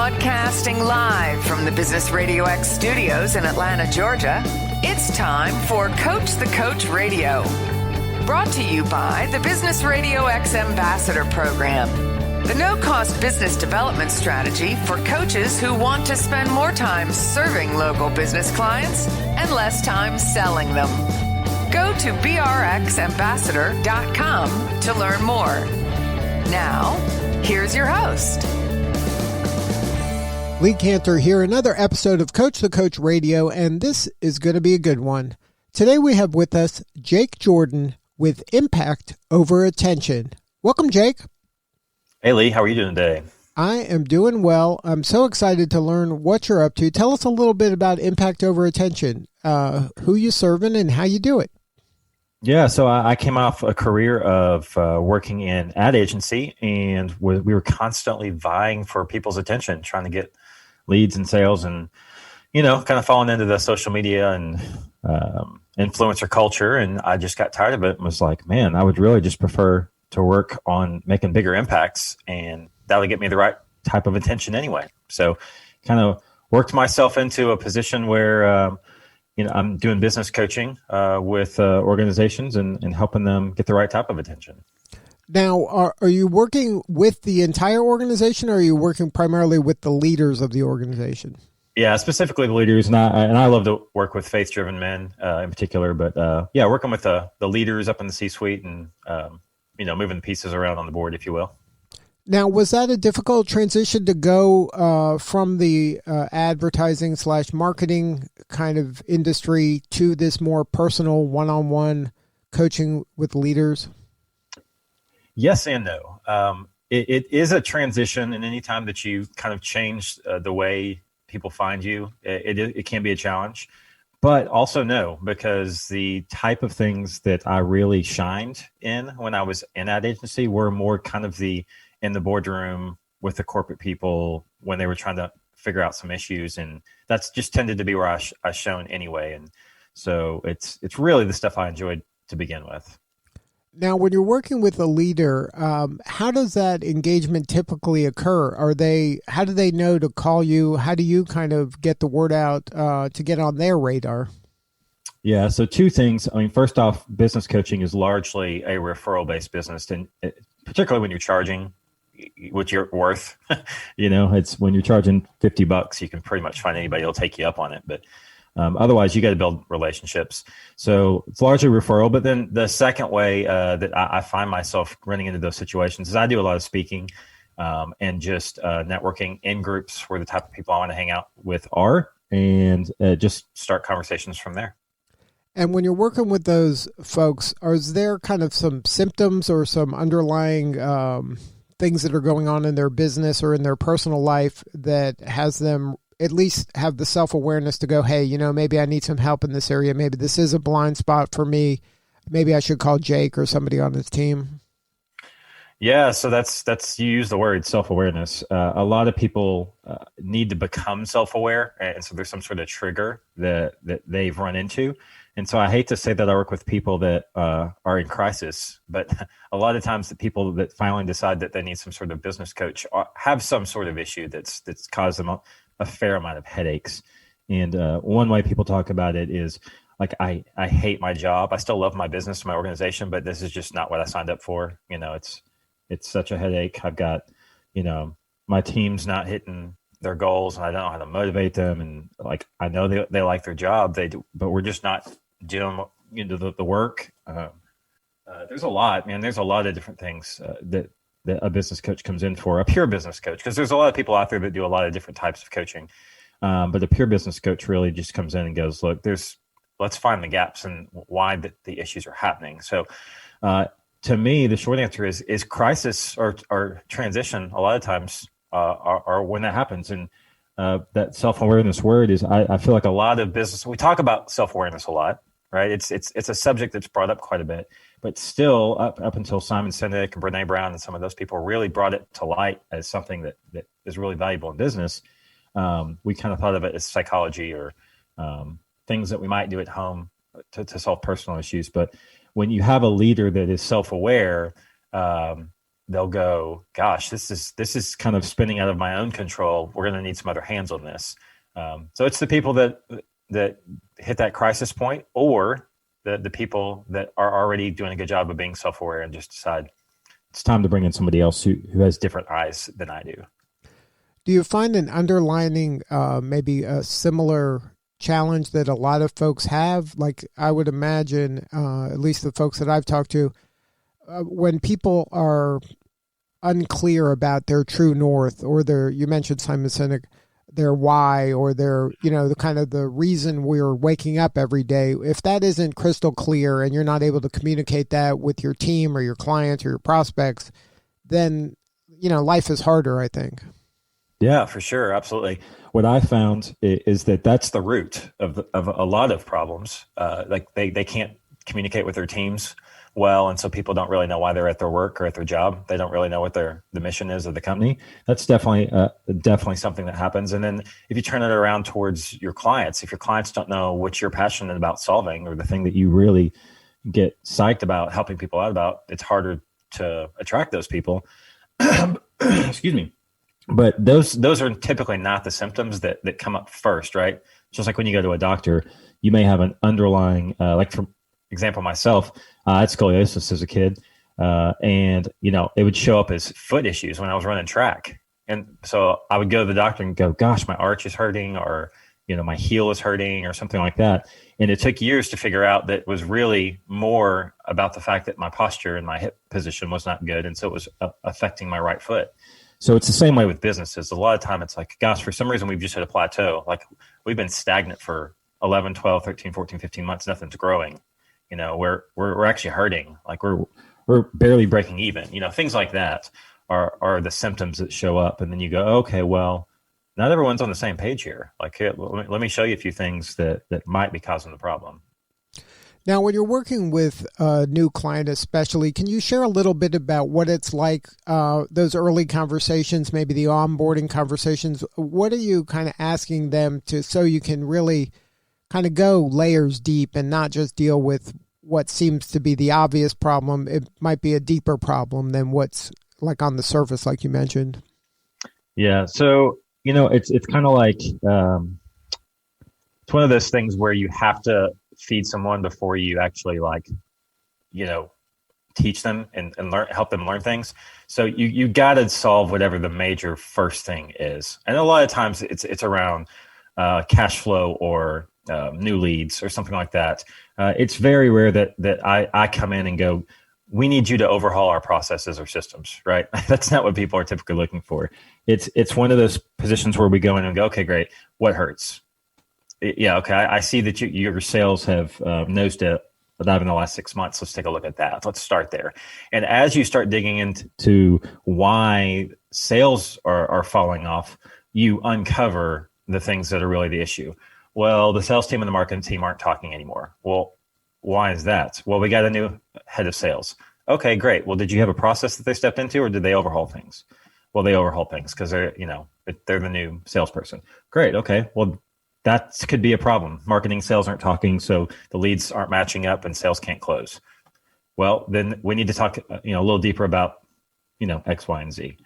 Broadcasting live from the Business RadioX studios in Atlanta, Georgia, it's time for Coach the Coach Radio. Brought to you by the Business RadioX Ambassador Program, the no-cost business development strategy for coaches who want to spend more time serving local business clients and less time selling them. Go to brxambassador.com to learn more. Now, here's your host. Lee Cantor here, another episode of Coach the Coach Radio, and this is going to be a good one. Today we have with us Jake Jordan with Impact Over Attention. Welcome, Jake. Hey, Lee. How are you doing today? I am doing well. I'm so excited to learn what you're up to. Tell us a little bit about Impact Over Attention, who you serving and how you do it. Yeah, so I came off a career of working in ad agency, and we were constantly vying for people's attention, trying to get leads and sales, and kind of falling into the social media and influencer culture. And I just got tired of it and was like, man, I would really just prefer to work on making bigger impacts, and that would get me the right type of attention anyway. So kind of worked myself into a position where I'm doing business coaching with organizations and helping them get the right type of attention. Now, are you working with the entire organization, or are you working primarily with the leaders of the organization? Yeah, specifically the leaders, and I love to work with faith-driven men in particular. But working with the leaders up in the C-suite and moving the pieces around on the board, if you will. Now, was that a difficult transition to go from the advertising/marketing kind of industry to this more personal one-on-one coaching with leaders? Yes and no. It is a transition, and anytime that you kind of change the way people find you, it can be a challenge. But also no, because the type of things that I really shined in when I was in ad agency were more kind of in the boardroom with the corporate people when they were trying to figure out some issues, and that's just tended to be where I shone anyway. And so it's really the stuff I enjoyed to begin with. Now, when you're working with a leader, how does that engagement typically occur? How do they know to call you? How do you kind of get the word out to get on their radar? Yeah, so two things. I mean, first off, business coaching is largely a referral-based business, and particularly when you're charging what you're worth. It's when you're charging $50, you can pretty much find anybody who'll take you up on it. But otherwise, you got to build relationships. So it's largely referral. But then the second way that I find myself running into those situations is I do a lot of speaking and just networking in groups where the type of people I want to hang out with are, and just start conversations from there. And when you're working with those folks, is there kind of some symptoms or some underlying things that are going on in their business or in their personal life that has them at least have the self-awareness to go, hey, maybe I need some help in this area. Maybe this is a blind spot for me. Maybe I should call Jake or somebody on his team. Yeah, so that's you use the word self-awareness. A lot of people need to become self-aware, and so there's some sort of trigger that they've run into. And so I hate to say that I work with people that are in crisis, but a lot of times the people that finally decide that they need some sort of business coach have some sort of issue that's caused them a fair amount of headaches. And one way people talk about it is like, I hate my job. I still love my business, my organization, but this is just not what I signed up for. It's such a headache. I've got, my team's not hitting their goals, and I don't know how to motivate them. And like, I know they like their job, they do, but we're just not doing the work. There's a lot, man. There's a lot of different things that a business coach comes in for, a pure business coach, because there's a lot of people out there that do a lot of different types of coaching. But a pure business coach really just comes in and goes, look, let's find the gaps and why the issues are happening. So to me, the short answer is crisis or transition a lot of times are when that happens. And that self-awareness word is, I feel like a lot of business, we talk about self-awareness a lot, right? It's a subject that's brought up quite a bit, but still up until Simon Sinek and Brene Brown and some of those people really brought it to light as something that is really valuable in business. We kind of thought of it as psychology or things that we might do at home to solve personal issues. But when you have a leader that is self-aware, they'll go, gosh, this is kind of spinning out of my own control. We're going to need some other hands on this. So it's the people that hit that crisis point, or the people that are already doing a good job of being self-aware and just decide it's time to bring in somebody else who has different eyes than I do. Do you find an underlining, maybe a similar challenge that a lot of folks have? Like I would imagine, at least the folks that I've talked to, when people are unclear about their true north, or you mentioned Simon Sinek, their why, or their, the kind of the reason we're waking up every day, if that isn't crystal clear and you're not able to communicate that with your team or your clients or your prospects, then, life is harder, I think. Yeah, for sure. Absolutely. What I found is that that's the root of a lot of problems. Like they can't communicate with their teams well, and so people don't really know why they're at their work or at their job. They don't really know what the mission is of the company. That's definitely something that happens. And then if you turn it around towards your clients, if your clients don't know what you're passionate about solving, or the thing that you really get psyched about helping people out about, it's harder to attract those people. Excuse me. But those are typically not the symptoms that come up first, right? Just like when you go to a doctor, you may have an underlying, like for example, myself, I had scoliosis as a kid, and it would show up as foot issues when I was running track. And so I would go to the doctor and go, gosh, my arch is hurting, or my heel is hurting, or something like that. And it took years to figure out that it was really more about the fact that my posture and my hip position was not good, and so it was affecting my right foot. So it's the same way with businesses. A lot of time it's like, gosh, for some reason we've just hit a plateau. Like we've been stagnant for 11, 12, 13, 14, 15 months. Nothing's growing. We're actually hurting. Like we're barely breaking even. Things like that are the symptoms that show up. And then you go, okay, well, not everyone's on the same page here. Like, here, let me show you a few things that might be causing the problem. Now, when you're working with a new client especially, can you share a little bit about what it's like, those early conversations, maybe the onboarding conversations? What are you kind of asking them to, so you can really kind of go layers deep and not just deal with what seems to be the obvious problem? It might be a deeper problem than what's like on the surface, like you mentioned. Yeah. So, it's kind of like, it's one of those things where you have to feed someone before you actually teach them and help them learn things. So you got to solve whatever the major first thing is. And a lot of times it's around cash flow or new leads or something like that. It's very rare that I come in and go, we need you to overhaul our processes or systems, right? That's not what people are typically looking for. It's one of those positions where we go in and go, okay, great. What hurts? Yeah, okay. I see that your sales have nosedive in the last 6 months. Let's take a look at that. Let's start there. And as you start digging into why sales are falling off, you uncover the things that are really the issue. Well, the sales team and the marketing team aren't talking anymore. Well, why is that? Well, we got a new head of sales. Okay, great. Well, did you have a process that they stepped into, or did they overhaul things? Well, they overhaul things because they're the new salesperson. Great. Okay. Well, that could be a problem. Marketing, sales aren't talking, so the leads aren't matching up and sales can't close. Well, then we need to talk, a little deeper about, X, Y, and Z.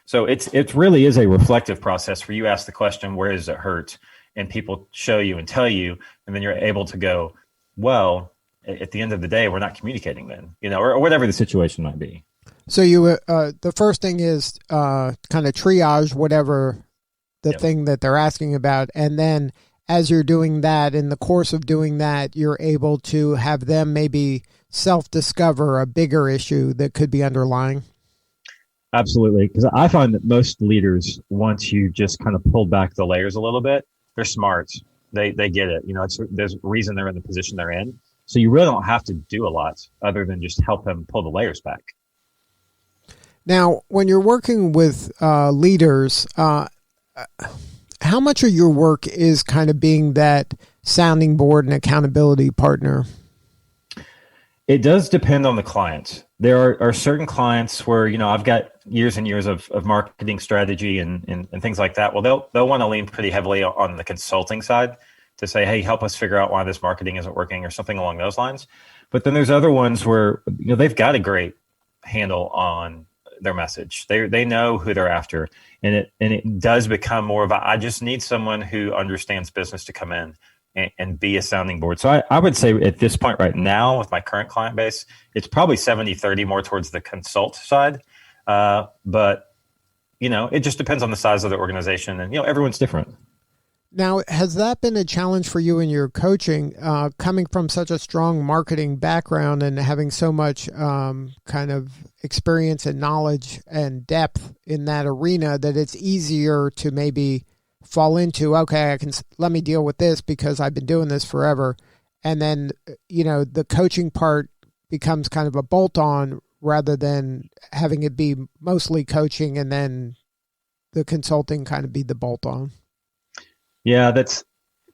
So it really is a reflective process where you ask the question, where does it hurt? And people show you and tell you, and then you're able to go, well, at the end of the day, we're not communicating then, or whatever the situation might be. So the first thing is kind of triage whatever the thing that they're asking about. And then as you're doing that, in the course of doing that, you're able to have them maybe self-discover a bigger issue that could be underlying. Absolutely. Because I find that most leaders, once you just kind of pull back the layers a little bit, they're smart. They get it. There's a reason they're in the position they're in. So you really don't have to do a lot other than just help them pull the layers back. Now, when you're working with leaders, how much of your work is kind of being that sounding board and accountability partner? It does depend on the client. There are certain clients where, I've got years and years of marketing strategy and things like that. Well, they'll want to lean pretty heavily on the consulting side to say, hey, help us figure out why this marketing isn't working or something along those lines. But then there's other ones where, they've got a great handle on their message. They know who they're after, and it does become more of I just need someone who understands business to come in and be a sounding board. So I would say at this point right now with my current client base, it's probably 70-30 more towards the consult side. But it just depends on the size of the organization, and everyone's different. Now, has that been a challenge for you in your coaching, coming from such a strong marketing background and having so much kind of experience and knowledge and depth in that arena, that it's easier to maybe fall into, okay, let me deal with this because I've been doing this forever. And then, the coaching part becomes kind of a bolt-on rather than having it be mostly coaching and then the consulting kind of be the bolt-on. Yeah, that's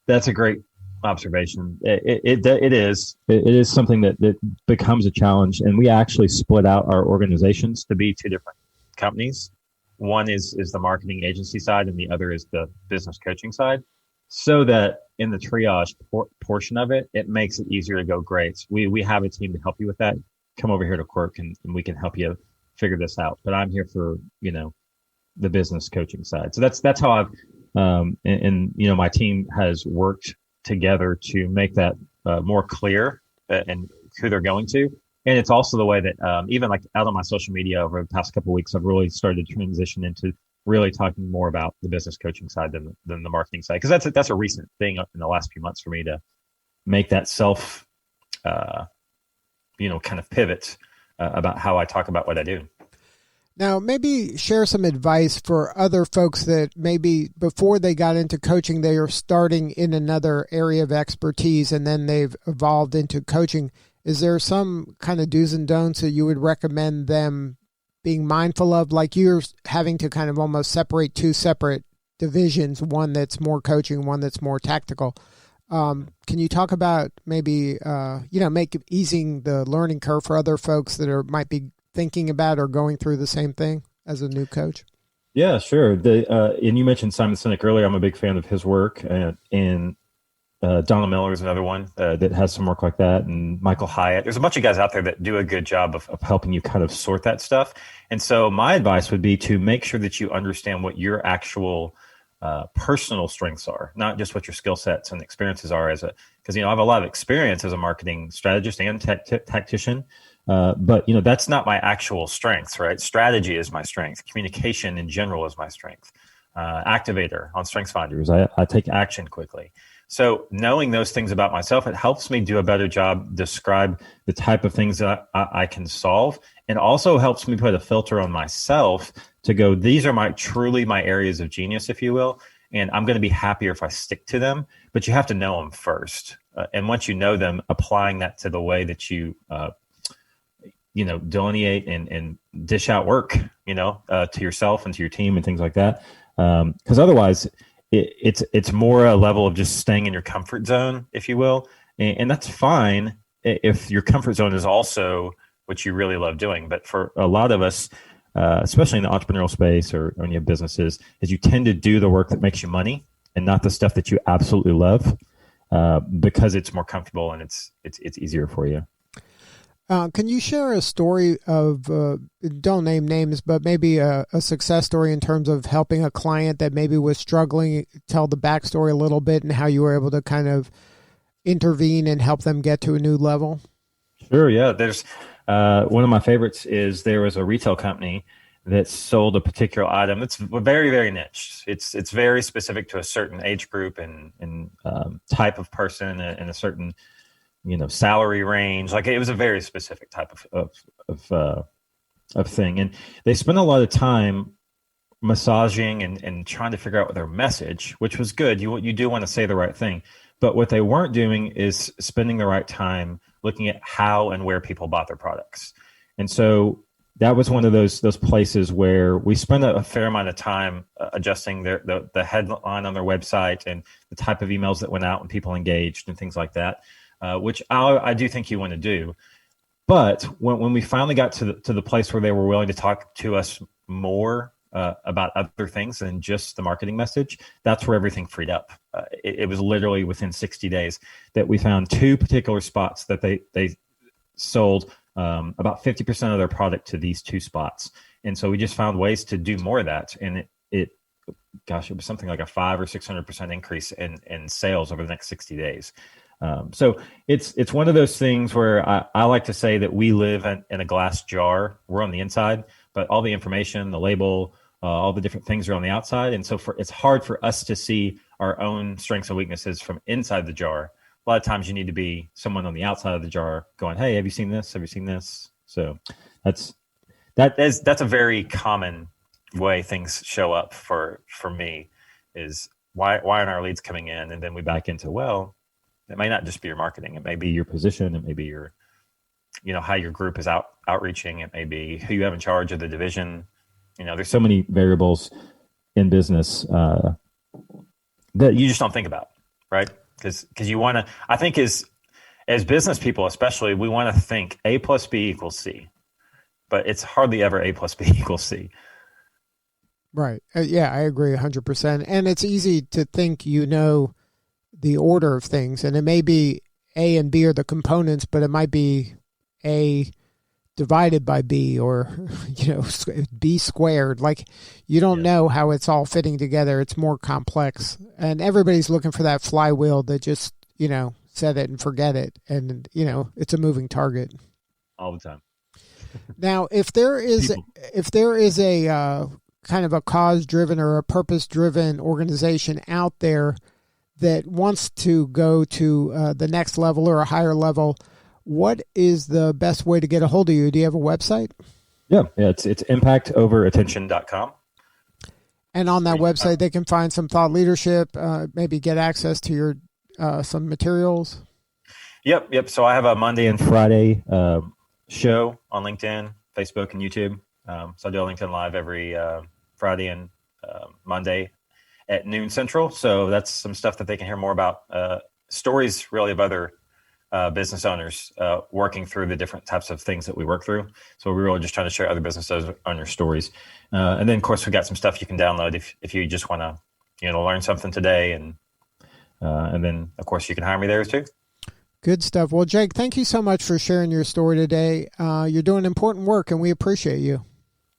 a great observation. It is something that becomes a challenge, and we actually split out our organizations to be two different companies. One is the marketing agency side, and the other is the business coaching side, so that in the triage portion of it, it makes it easier to go, great, we have a team to help you with that. Come over here to Quirk, and we can help you figure this out. But I'm here for the business coaching side. So that's how I've my team has worked together to make that more clear and who they're going to. And it's also the way that even like out on my social media over the past couple of weeks, I've really started to transition into really talking more about the business coaching side than the marketing side, because that's a recent thing in the last few months for me to make that self kind of pivot about how I talk about what I do. Now, maybe share some advice for other folks that maybe before they got into coaching, they are starting in another area of expertise and then they've evolved into coaching. Is there some kind of do's and don'ts that you would recommend them being mindful of? Like you're having to kind of almost separate two separate divisions, one that's more coaching, one that's more tactical. Can you talk about maybe, easing the learning curve for other folks that might be thinking about or going through the same thing as a new coach? Yeah, sure. And you mentioned Simon Sinek earlier. I'm a big fan of his work, and Donna Miller is another one that has some work like that, and Michael Hyatt. There's a bunch of guys out there that do a good job of helping you kind of sort that stuff. And so my advice would be to make sure that you understand what your actual personal strengths are, not just what your skill sets and experiences are because I have a lot of experience as a marketing strategist and tactician. But that's not my actual strengths, right? Strategy is my strength. Communication in general is my strength. Activator on Strengths Finders. I take action quickly. So knowing those things about myself, it helps me do a better job describe the type of things that I can solve, and also helps me put a filter on myself to go, these are truly my areas of genius, if you will, and I'm going to be happier if I stick to them. But you have to know them first. And once you know them, applying that to the way that you delineate and dish out work, to yourself and to your team and things like that. Because otherwise it's more a level of just staying in your comfort zone, if you will. And that's fine if your comfort zone is also what you really love doing. But for a lot of us, especially in the entrepreneurial space or when you have businesses, is you tend to do the work that makes you money and not the stuff that you absolutely love, because it's more comfortable and it's easier for you. Can you share a story of, don't name names, but maybe a success story in terms of helping a client that maybe was struggling, tell the backstory a little bit and how you were able to kind of intervene and help them get to a new level? Sure, yeah. There's one of my favorites is there was a retail company that sold a particular item that's very, very niche. It's very specific to a certain age group and type of person and a certain salary range. Like it was a very specific type of thing. And they spent a lot of time massaging and trying to figure out their message, which was good. You do want to say the right thing. But what they weren't doing is spending the right time looking at how and where people bought their products. And so that was one of those places where we spent a fair amount of time adjusting the headline on their website and the type of emails that went out when people engaged and things like that. Which I do think you want to do. But when we finally got to the place where they were willing to talk to us more about other things than just the marketing message, that's where everything freed up. It was literally within 60 days that we found two particular spots that they sold about 50% of their product to these two spots. And so we just found ways to do more of that. And it was something like a 500 or 600% increase in sales over the next 60 days. So it's one of those things where I like to say that we live in a glass jar. We're on the inside, but all the information, the label, all the different things are on the outside. And so it's hard for us to see our own strengths and weaknesses from inside the jar. A lot of times you need to be someone on the outside of the jar going, hey, have you seen this? Have you seen this? So that's a very common way things show up for me is why aren't our leads coming in? And then we back into, well, it may not just be your marketing. It may be your position. It may be your, how your group is outreaching. It may be who you have in charge of the division. There's so many variables in business that you just don't think about, right? Because you want to, I think as business people, especially, we want to think A plus B equals C, but it's hardly ever A plus B equals C. Right. Yeah, I agree 100%. And it's easy to think the order of things, and it may be A and B are the components, but it might be A divided by B or, B squared. Like you don't know how it's all fitting together. It's more complex, and everybody's looking for that flywheel that just, set it and forget it. And, it's a moving target all the time. Now, if there is a kind of a cause-driven or a purpose-driven organization out there that wants to go to the next level or a higher level, what is the best way to get a hold of you? Do you have a website? Yeah, it's impactoverattention.com. And on that website, they can find some thought leadership, maybe get access to your some materials. Yep. So I have a Monday and Friday show on LinkedIn, Facebook, and YouTube. So I do a LinkedIn Live every Friday and Monday at noon Central. So that's some stuff that they can hear more about. Stories really of other business owners working through the different types of things that we work through. So we're really just trying to share other business owner stories. And then, of course, we got some stuff you can download if you just want to learn something today. And then, of course, you can hire me there too. Good stuff. Well, Jake, thank you so much for sharing your story today. You're doing important work, and we appreciate you.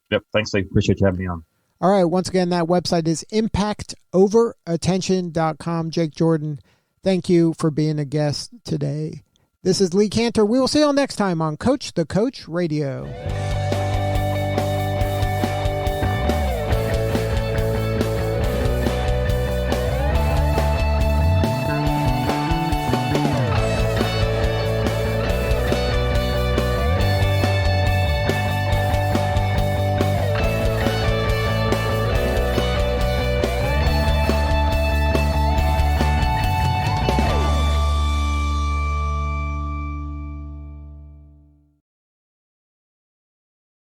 Yep. Thanks, Lee. Appreciate you having me on. All right. Once again, that website is impactoverattention.com. Jake Jordan, thank you for being a guest today. This is Lee Cantor. We will see you all next time on Coach the Coach Radio.